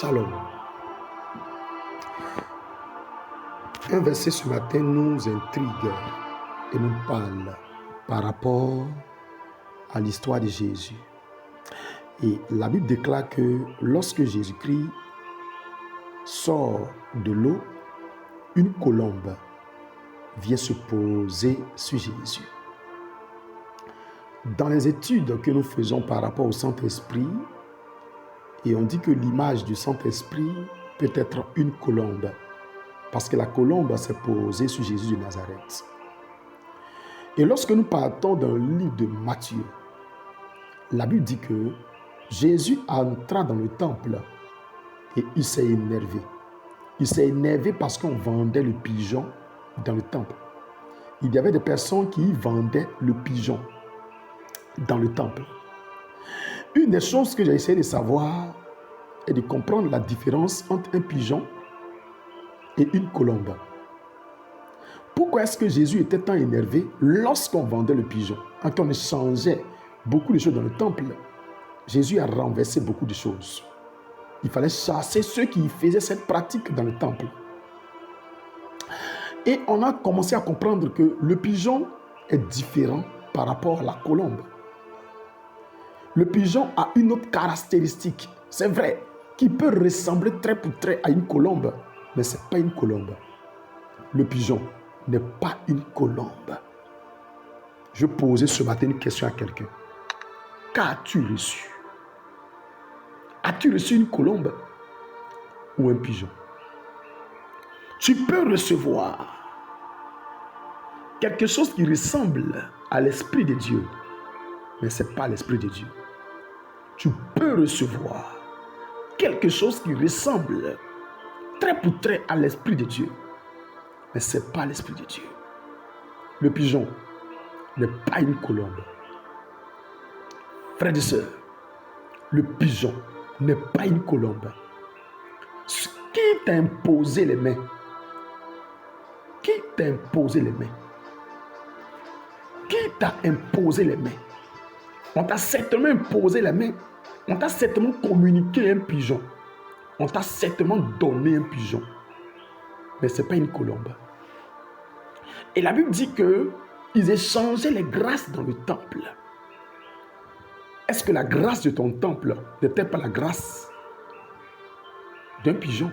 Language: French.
Shalom. Un verset ce matin nous intrigue et nous parle par rapport à l'histoire de Jésus. Et la Bible déclare que lorsque Jésus-Christ sort de l'eau, une colombe vient se poser sur Jésus. Dans les études que nous faisons par rapport au Saint-Esprit, et on dit que l'image du Saint-Esprit peut être une colombe, parce que la colombe s'est posée sur Jésus de Nazareth. Et lorsque nous partons dans le livre de Matthieu, la Bible dit que Jésus entra dans le temple et il s'est énervé. Il s'est énervé parce qu'on vendait le pigeon dans le temple. Il y avait des personnes qui vendaient le pigeon dans le temple. Une des choses que j'ai essayé de savoir est de comprendre la différence entre un pigeon et une colombe. Pourquoi est-ce que Jésus était tant énervé lorsqu'on vendait le pigeon? Quand on échangeait beaucoup de choses dans le temple, Jésus a renversé beaucoup de choses. Il fallait chasser ceux qui faisaient cette pratique dans le temple. Et on a commencé à comprendre que le pigeon est différent par rapport à la colombe. Le pigeon a une autre caractéristique, c'est vrai, qui peut ressembler trait pour trait à une colombe, mais ce n'est pas une colombe. Le pigeon n'est pas une colombe. Je posais ce matin une question à quelqu'un. Qu'as-tu reçu? As-tu reçu une colombe ou un pigeon? Tu peux recevoir quelque chose qui ressemble à l'Esprit de Dieu, mais ce n'est pas l'Esprit de Dieu. Tu peux recevoir quelque chose qui ressemble trait pour trait à l'Esprit de Dieu, mais ce n'est pas l'Esprit de Dieu. Le pigeon n'est pas une colombe. Frères et sœurs, le pigeon n'est pas une colombe. Qui t'a imposé les mains? Qui t'a imposé les mains? Qui t'a imposé les mains? On t'a certainement imposé les mains. On t'a certainement communiqué un pigeon. On t'a certainement donné un pigeon. Mais ce n'est pas une colombe. Et la Bible dit qu'ils échangeaient les grâces dans le temple. Est-ce que la grâce de ton temple n'était pas la grâce d'un pigeon?